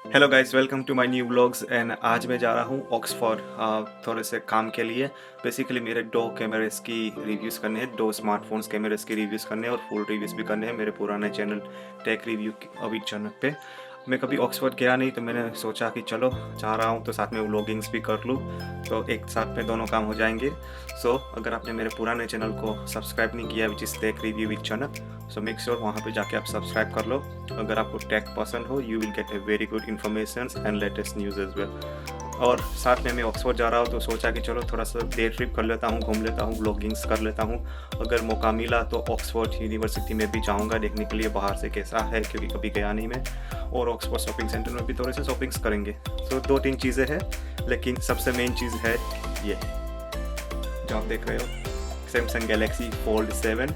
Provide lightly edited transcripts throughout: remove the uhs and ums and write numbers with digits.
Hello guys, welcome to my new vlogs. And आज मैं जा रहा हूँ ऑक्सफोर्ड थोड़े से काम के लिए। बेसिकली मेरे दो कैमरेस की रिव्यूज़ करने हैं, दो स्मार्टफोन्स कैमरेस की रिव्यूज़ करने हैं और फुल रिव्यूज़ भी करने हैं मेरे पुराने चैनल टेक रिव्यू अभी चैनल पे। मैं कभी ऑक्सफोर्ड गया नहीं, तो मैंने सोचा कि चलो जा रहा हूँ तो साथ में व्लॉगिंग्स भी कर लूँ, तो एक साथ में दोनों काम हो जाएंगे। अगर आपने मेरे पुराने चैनल को सब्सक्राइब नहीं किया which is take review with channel, so make sure वहाँ पे जाके आप सब्सक्राइब कर लो। अगर आपको टेक पसंद हो, you will get a very good information and latest news as well. और साथ में मैं ऑक्सफोर्ड जा रहा हूँ, तो सोचा कि चलो थोड़ा सा डे ट्रिप कर लेता हूँ, घूम लेता हूँ, व्लॉगिंग्स कर लेता हूँ। अगर मौका मिला तो ऑक्सफोर्ड यूनिवर्सिटी में भी जाऊँगा देखने के लिए बाहर से कैसा है, क्योंकि कभी गया नहीं मैं। और ऑक्सफोर्ड शॉपिंग सेंटर में भी थोड़े से शॉपिंग्स करेंगे। दो तीन चीज़ें हैं, लेकिन सबसे मेन चीज़ है ये जो आप देख रहे हो, Samsung Galaxy fold 7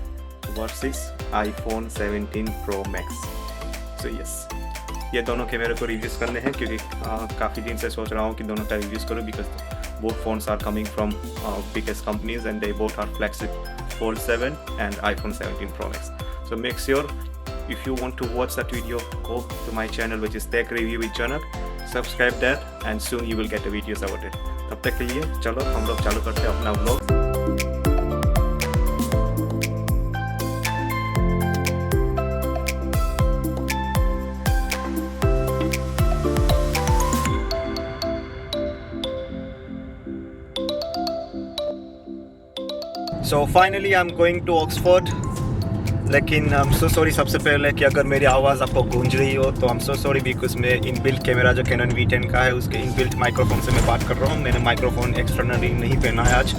versus iPhone 17 pro max. Yes, ये दोनों कैमरे को रिव्यूज़ करने हैं, क्योंकि काफ़ी दिन से सोच रहा हूँ कि दोनों का रिव्यूज़ करूँ, because both phones are coming from biggest companies and they both are flagship fold 7 and iPhone 17 Pro Max. So make sure if you want to watch that video, go to my channel which is Tech Review with Janak, subscribe that and soon you will get the videos about it. तब तक के लिए चलो हम लोग चालू करते हैं अपना vlog. So finally I am going to Oxford. लेकिन आई एम सो सॉरी सबसे पहले कि अगर मेरी आवाज़ आपको गूंज रही हो, तो I am so sorry because मैं इनबिल्ट कैमरा जो कैनन V10 का है उसके इनबिल्ट माइक्रोफोन से मैं बात कर रहा हूँ। मैंने माइक्रोफोन एक्सटर्नली नहीं पहना है आज,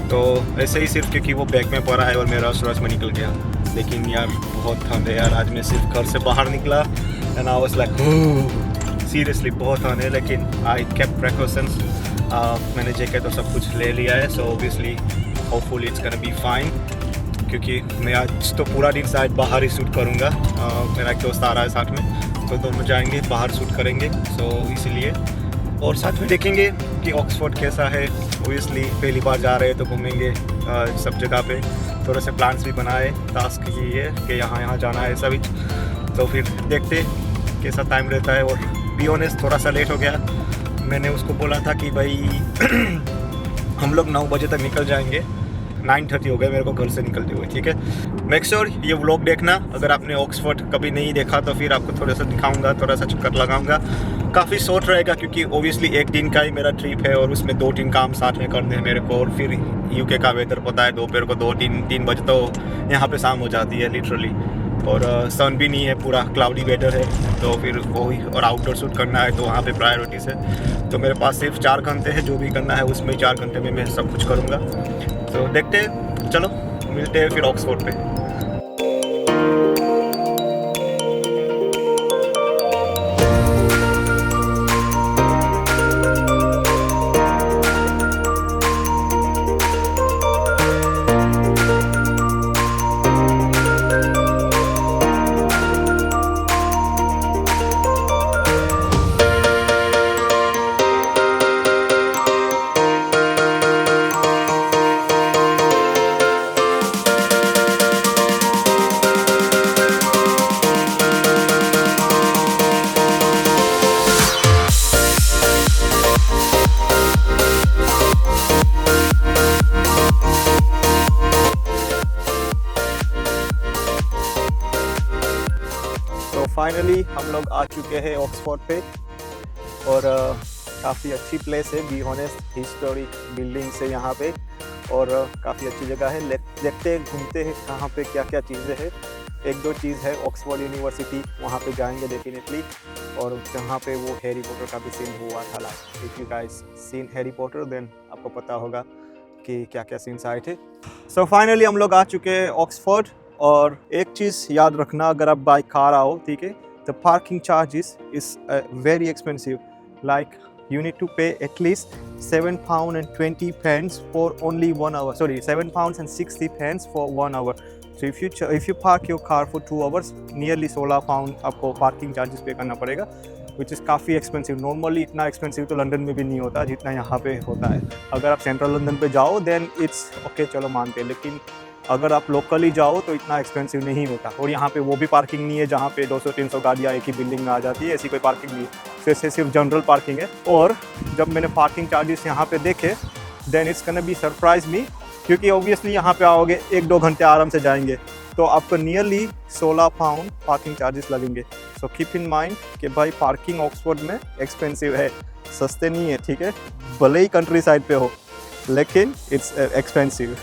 तो ऐसे ही सिर्फ क्योंकि वो बैग में पड़ा है और मेरा रोल्स में निकल गया। लेकिन यार बहुत ठंड है यार, आज मैं सिर्फ घर से बाहर निकला and I was like seriously बहुत ठंड है। लेकिन आई केप्ट प्रिकॉशंस, मैंने जैकेट तो सब कुछ ले लिया है, so obviously hopefully it's gonna be fine, क्योंकि मैं आज तो पूरा दिन शायद बाहर ही शूट करूँगा। मेरा एक दोस्त आ रहा है साथ में, तो दोनों जाएंगे बाहर शूट करेंगे, इसलिए। और साथ में देखेंगे कि ऑक्सफोर्ड कैसा है। ओबियसली पहली बार जा रहे हैं तो घूमेंगे सब जगह पे, थोड़े से प्लान्स भी बनाए। टास्क ये है कि यहाँ जाना है सभी, तो फिर देखते कैसा टाइम रहता है। और बी ऑनेस्ट थोड़ा सा लेट हो गया। मैंने उसको बोला था कि भाई हम लोग 9 बजे तक निकल जाएंगे, 9:30 हो गए मेरे को घर से निकलते हुए, ठीक है। मेक श्योर ये व्लॉग देखना। अगर आपने ऑक्सफोर्ड कभी नहीं देखा तो फिर आपको थोड़ा सा दिखाऊंगा, थोड़ा सा चक्कर लगाऊंगा। काफ़ी शॉर्ट रहेगा, क्योंकि ओबियसली एक दिन का ही मेरा ट्रिप है और उसमें 2-3 काम साथ में करने हैं मेरे को। और फिर यूके का वेदर पता है, दोपहर को 2-3 बजे तो यहाँ पे शाम हो जाती है लिटरली। और सन भी नहीं है, पूरा क्लाउडी वेदर है, तो फिर वही। और आउटडोर शूट करना है तो वहाँ पे प्रायोरिटीज़ है। तो मेरे पास सिर्फ 4 घंटे है, जो भी करना है उसमें 4 घंटे में मैं सब कुछ करूँगा। तो देखते हैं, चलो मिलते हैं फिर ऑक्सफोर्ड पे। तो फाइनली हम लोग आ चुके हैं ऑक्सफोर्ड पे। और काफ़ी अच्छी प्लेस है, बी ऑनेस्ट। हिस्टोरिक बिल्डिंग्स है यहाँ पे, और काफ़ी अच्छी जगह है। देखते हैं, घूमते हैं कहाँ पे क्या क्या चीज़ें हैं। 1-2 चीज़ है, ऑक्सफोर्ड यूनिवर्सिटी, वहाँ पे जाएंगे डेफिनेटली। और जहाँ पे वो हैरी पॉटर का भी सीन हुआ था like, if you guys seen Harry Potter then आपको पता होगा कि क्या क्या सीन्स आए थे। सो फाइनली हम लोग आ चुके हैं ऑक्सफोर्ड। और एक चीज़ याद रखना, अगर आप बाई कार आओ, ठीक है, the parking charges is very expensive. Like you need to pay at least £7.20 for only 1 hour. Sorry, £7.60 for 1 hour. So if you park your car for 2 hours, nearly £16 आपको पार्किंग चार्जेस पे करना पड़ेगा, which is काफ़ी expensive. Normally इतना expensive तो London में भी नहीं होता जितना यहाँ पे होता है। अगर आप सेंट्रल लंदन पे जाओ देन इट्स ओके, चलो मानते हैं। लेकिन अगर आप लोकली जाओ तो इतना एक्सपेंसिव नहीं होता। और यहाँ पे वो भी पार्किंग नहीं है जहाँ पे 200-300 गाड़ियाँ एक ही बिल्डिंग में आ जाती है, ऐसी कोई पार्किंग नहीं है। से सिर्फ जनरल पार्किंग है। और जब मैंने पार्किंग चार्जेस यहाँ पे देखे then it's can be surprise me, क्योंकि ऑब्वियसली यहाँ पे आओगे 1-2 घंटे आराम से जाएंगे तो आपको नियरली 16 पाउंड पार्किंग चार्जेस लगेंगे। सो कीप इन माइंड कि भाई पार्किंग ऑक्सफोर्ड में एक्सपेंसिव है, सस्ते नहीं है, ठीक है, भले ही कंट्री साइड पे हो लेकिन इट्स एक्सपेंसिव।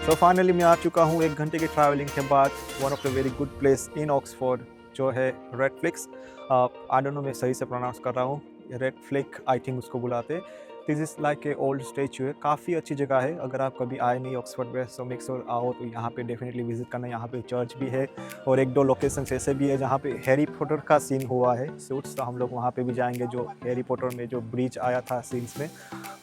सो फाइनली मैं आ चुका हूँ 1 घंटे की ट्रैवलिंग के बाद one of the very good place in Oxford जो है red flix. I don't no मैं सही से प्रोनाउंस कर रहा हूँ, रेड फ्लिक आई थिंक उसको बुलाते। This is like a old statue है, काफ़ी अच्छी जगह है। अगर आप कभी आए नहीं ऑक्सफोर्ड में सो मेक श्योर आओ तो यहाँ पे डेफिनेटली विजिट करना। यहाँ पे चर्च भी है और 1-2 लोकेशन ऐसे भी है जहाँ पे हैरी पॉटर का सीन हुआ है शूट्स, तो हम लोग वहाँ पे भी जाएंगे। जो हैरी पॉटर में जो ब्रिज आया था सीन्स में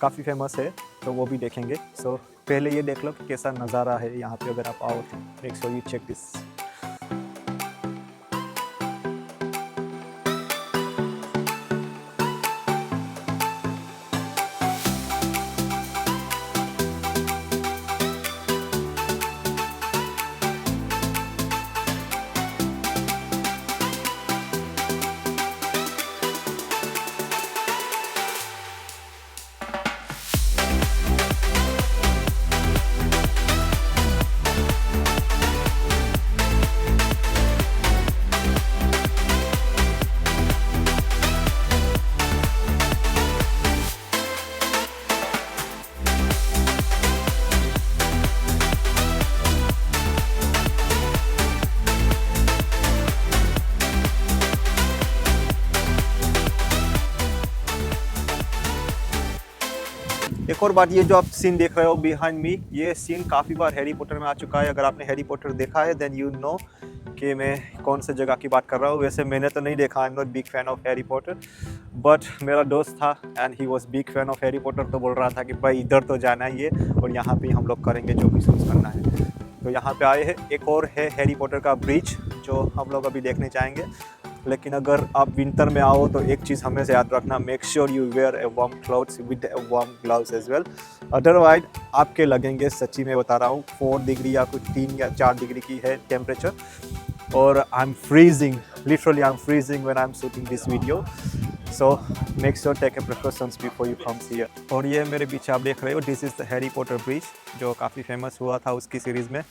काफ़ी फेमस है तो वो भी देखेंगे। सो पहले ये देख लो कि कैसा नज़ारा है यहाँ पे अगर आप आओ तो make sure you check this. एक और बात, ये जो आप सीन देख रहे हो बिहाइंड मी, ये सीन काफ़ी बार हैरी पॉटर में आ चुका है। अगर आपने हैरी पॉटर देखा है देन यू नो कि मैं कौन से जगह की बात कर रहा हूँ। वैसे मैंने तो नहीं देखा, I am not big fan of Harry Potter, but मेरा दोस्त था and he was big fan of Harry Potter, तो बोल रहा था कि भाई इधर तो जाना ही है और यहाँ पे हम लोग करेंगे जो भी शूट करना है। तो यहाँ पे आए हैं। एक और है हैरी पॉटर का ब्रिज जो हम लोग अभी देखने जाएंगे। लेकिन अगर आप विंटर में आओ तो एक चीज़ हमेशा याद रखना, make sure you wear a warm clothes with a warm gloves as well, otherwise आपके लगेंगे, सच्ची में बता रहा हूँ, 4 डिग्री या कुछ 3 या 4 डिग्री की है टेम्परेचर और I am freezing, literally I am freezing when I am shooting this video. So make sure take a precautions before you comes here. और ये मेरे पीछे आप देख रहे हो, this is the Harry Potter bridge जो काफ़ी फेमस हुआ था उसकी सीरीज़ में।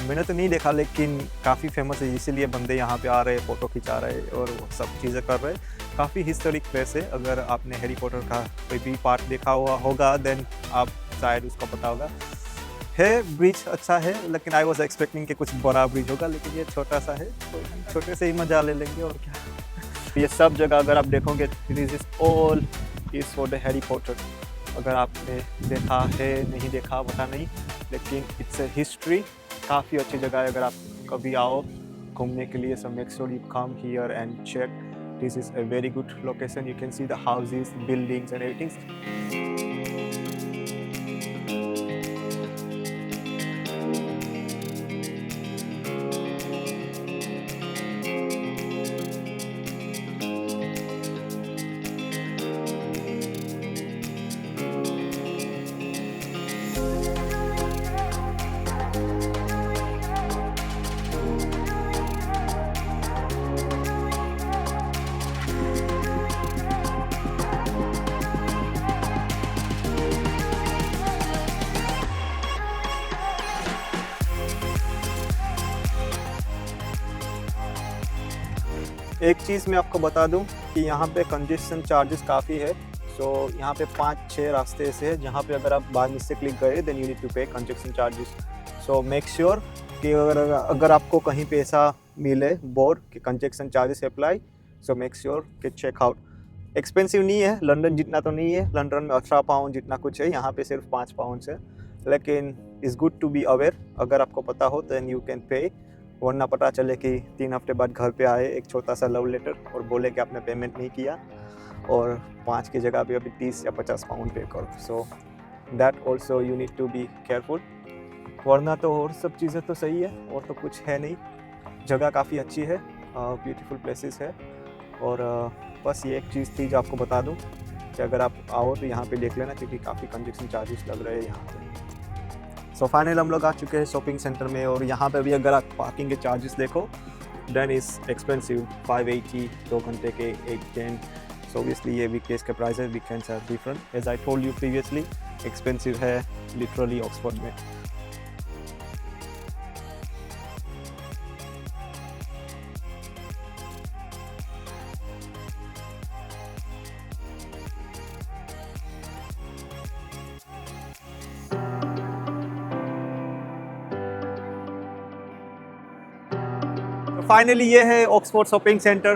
मैंने तो नहीं देखा लेकिन काफ़ी फेमस है, इसीलिए बंदे यहाँ पे आ रहे, फ़ोटो खिंचा रहे और वो सब चीज़ें कर रहे। काफ़ी हिस्टोरिक प्लेस है। अगर आपने हैरी पॉटर का कोई भी पार्ट देखा हुआ होगा देन आप शायद उसको पता होगा। है ब्रिज अच्छा है लेकिन आई वॉज एक्सपेक्टिंग कि कुछ बड़ा ब्रिज होगा, लेकिन ये छोटा सा है तो छोटे से ही मजा ले लेंगे और क्या। ये सब जगह अगर आप देखोगे this is all is for the Harry Potter. अगर आपने देखा है नहीं देखा पता नहीं, लेकिन इट्स ए हिस्ट्री, काफ़ी अच्छी जगह है। अगर आप कभी आओ घूमने के लिए so make sure you come here and check, this is a very good location, you can see the houses, buildings and everything. एक चीज़ मैं आपको बता दूं कि यहाँ पे कंजेशन चार्जेस काफ़ी है। सो यहाँ पे 5-6 रास्ते ऐसे हैं जहाँ पे अगर आप बाय मिस्टेकली गए देन यू नीड टू पे कंजेशन चार्जेस। सो मेक श्योर कि अगर आपको कहीं पे ऐसा मिले बोर्ड कि कंजेशन चार्जेस अप्लाई, सो मेक श्योर कि चेक आउट। एक्सपेंसिव नहीं है, लंदन जितना तो नहीं है, लंदन में 18 पाउंड जितना कुछ है, यहाँ पे सिर्फ 5 पाउंड है, लेकिन it's good to be aware. अगर आपको पता हो देन यू कैन पे, वरना पता चले कि 3 हफ्ते बाद घर पे आए एक छोटा सा लव लेटर और बोले कि आपने पेमेंट नहीं किया और 5 की जगह पे अभी 30 या 50 पाउंड पे करो। So that also you need to be careful, वरना तो और सब चीज़ें तो सही है और तो कुछ है नहीं। जगह काफ़ी अच्छी है, ब्यूटीफुल प्लेसेस है। और बस ये एक चीज़ थी जो आपको बता दूँ कि अगर आप आओ तो यहाँ पे देख लेना, क्योंकि काफ़ी कंजक्शन चार्जेस लग रहे हैं यहाँ पे। सो फाइनल हम लोग आ चुके हैं शॉपिंग सेंटर में, और यहाँ पे भी अगर आप पार्किंग के चार्जेस देखो देन इज़ एक्सपेंसिव, 580 2 घंटे के 810। सो ऑब्वियसली ये वीकडेज के prices, weekends are different. As I told you previously, expensive है लिटरली ऑक्सफोर्ड में। फाइनली ये है ऑक्सफोर्ड शॉपिंग सेंटर।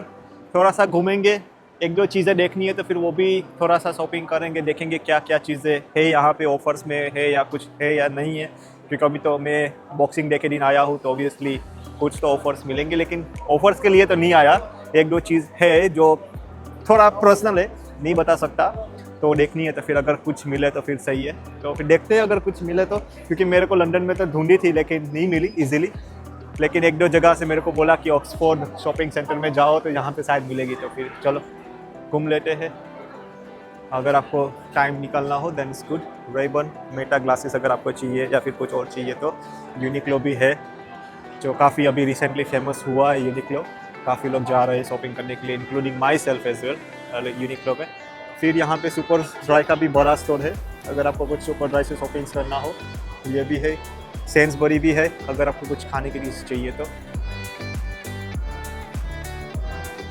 थोड़ा सा घूमेंगे, एक दो चीज़ें देखनी है तो फिर वो भी थोड़ा सा शॉपिंग करेंगे, देखेंगे क्या क्या चीज़ें है यहाँ पे ऑफर्स में है या कुछ है या नहीं है। क्योंकि अभी तो मैं बॉक्सिंग डे के दिन आया हूँ तो ऑब्वियसली कुछ तो ऑफर्स मिलेंगे, लेकिन ऑफर्स के लिए तो नहीं आया। एक दो चीज़ है जो थोड़ा पर्सनल है, नहीं बता सकता, तो देखनी है। तो फिर अगर कुछ मिले तो फिर सही है, तो फिर देखते हैं अगर कुछ मिले तो। क्योंकि मेरे को लंदन में तो ढूंढी थी लेकिन नहीं मिली ईजिली, लेकिन एक दो जगह से मेरे को बोला कि ऑक्सफोर्ड शॉपिंग सेंटर में जाओ तो यहाँ पे शायद मिलेगी, तो फिर चलो घूम लेते हैं। अगर आपको टाइम निकलना हो then it's good. Ray Ban Meta glasses अगर आपको चाहिए या फिर कुछ और चाहिए तो यूनिक्लो भी है, जो काफ़ी अभी रिसेंटली फेमस हुआ है यूनिक्लो। काफ़ी लोग जा रहे हैं शॉपिंग करने के लिए, including myself as well Uniqlo में। फिर यहाँ पे सुपर ड्राई का भी बड़ा स्टोर है, अगर आपको कुछ सुपर ड्राई से शॉपिंग करना हो ये भी है। सेंसबरी भी है अगर आपको कुछ खाने की चीज़ चाहिए तो।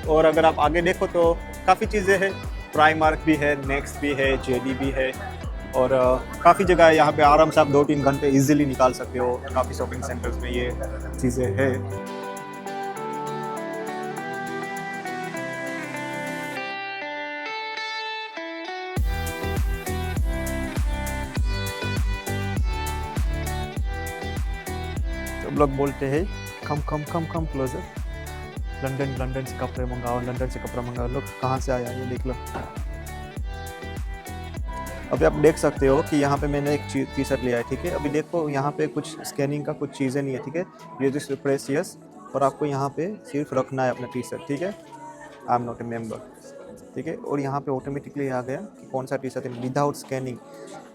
और अगर आप आगे देखो तो काफ़ी चीज़ें हैं, प्राइमार्क भी है, नेक्स्ट भी है, जेडी भी है, और काफ़ी जगह है यहाँ पे। आराम से आप 2-3 घंटे इजीली निकाल सकते हो। काफ़ी शॉपिंग सेंटर्स में ये चीज़ें हैं। सब लोग बोलते हैं कम कम कम कम क्लोजर, लंदन से कपड़े मंगाओ, लंदन से कपड़ा मंगाओ। लोग कहाँ से आया ये देख लो। अभी आप देख सकते हो कि यहाँ पे मैंने एक टी शर्ट लिया है, ठीक है। अभी देखो यहाँ पे कुछ स्कैनिंग का कुछ चीज़ें नहीं है, ठीक है। ये जस्ट प्रेस यस, और आपको यहाँ पे सिर्फ रखना है अपना टी शर्ट, ठीक है। I am not a member, ठीक है। और यहाँ पे ऑटोमेटिकली आ गया कि कौन सा टी शर्ट है without scanning.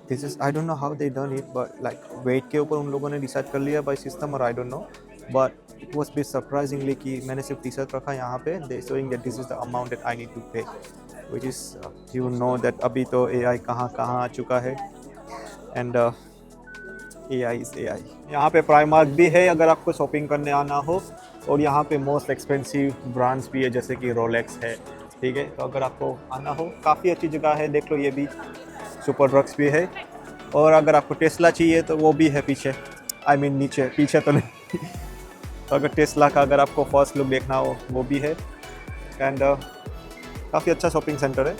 This is I don't know how they done it, but like weight के ऊपर उन लोगों ने डिसाइड कर लिया बाय सिस्टम, और I don't know, but it was be surprisingly कि मैंने सिर्फ टी शर्ट रखा यहाँ पे। They showing that this is the amount that I need to pay, which is you know that अभी तो AI कहाँ आ चुका है, एंड AI इज़ AI। यहाँ पे प्राइमार्क भी है अगर आपको शॉपिंग करने आना हो, और यहाँ पे मोस्ट एक्सपेंसिव ब्रांड्स भी है जैसे कि रोलेक्स है, ठीक है। तो अगर आपको आना हो, काफ़ी अच्छी जगह है। देख लो ये भी सुपर ड्रग्स भी है, और अगर आपको टेस्ला चाहिए तो वो भी है पीछे, आई मीन नीचे, पीछे तो नहीं। तो अगर टेस्ला का अगर आपको फर्स्ट लुक देखना हो वो भी है। एंड काफ़ी अच्छा शॉपिंग सेंटर है।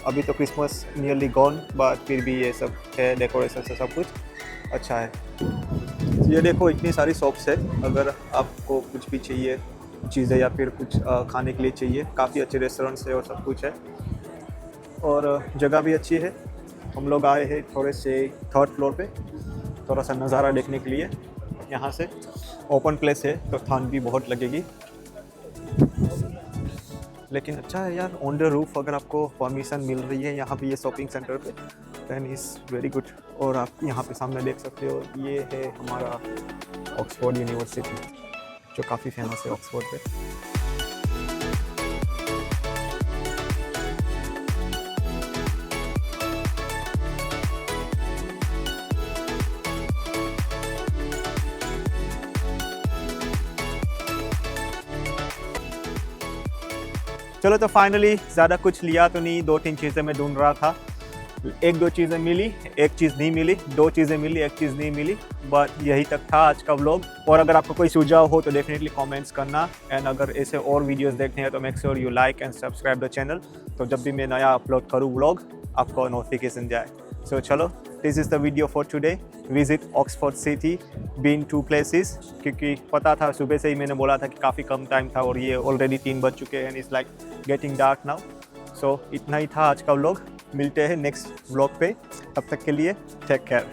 अभी तो क्रिसमस नियरली गॉन, बट फिर भी ये सब है, डेकोरेशन से सब कुछ अच्छा है। ये देखो इतनी सारी शॉप्स है, अगर आपको कुछ भी चाहिए चीज़ें या फिर कुछ खाने के लिए चाहिए, काफ़ी अच्छे रेस्टोरेंट्स है और सब कुछ है, और जगह भी अच्छी है। हम लोग आए हैं थोड़े से 3rd फ्लोर पे, थोड़ा सा नज़ारा देखने के लिए। यहाँ से ओपन प्लेस है तो ठंड भी बहुत लगेगी, लेकिन अच्छा है यार। ऑन द रूफ अगर आपको परमिशन मिल रही है यहाँ पे ये शॉपिंग सेंटर पे, दैन इज़ वेरी गुड। और आप यहाँ पे सामने देख सकते हो, ये है हमारा ऑक्सफोर्ड यूनिवर्सिटी, जो काफ़ी फेमस है ऑक्सफोर्ड पे। चलो तो फाइनली ज़्यादा कुछ लिया तो नहीं, 2-3 चीज़ें मैं ढूंढ रहा था। 1-2 चीज़ें मिली, एक चीज़ नहीं मिली, 2 चीज़ें मिली, एक चीज़ नहीं मिली, बट यही तक था आज का व्लॉग। और अगर आपको कोई सुझाव हो तो डेफिनेटली कमेंट्स करना, एंड अगर ऐसे और वीडियोस देखने हैं तो make sure you like and subscribe the channel, तो जब भी मैं नया अपलोड करूँ व्लॉग आपको नोटिफिकेशन जाए। सो चलो, this is the video for today. Visit Oxford city, been 2 places, क्योंकि पता था सुबह से ही मैंने बोला था कि काफ़ी कम टाइम था, और ये ऑलरेडी 3 बज चुके हैं, and it's like getting dark now. So इतना ही था आज का व्लॉग। मिलते हैं नेक्स्ट व्लॉग पे, तब तक के लिए टेक केयर।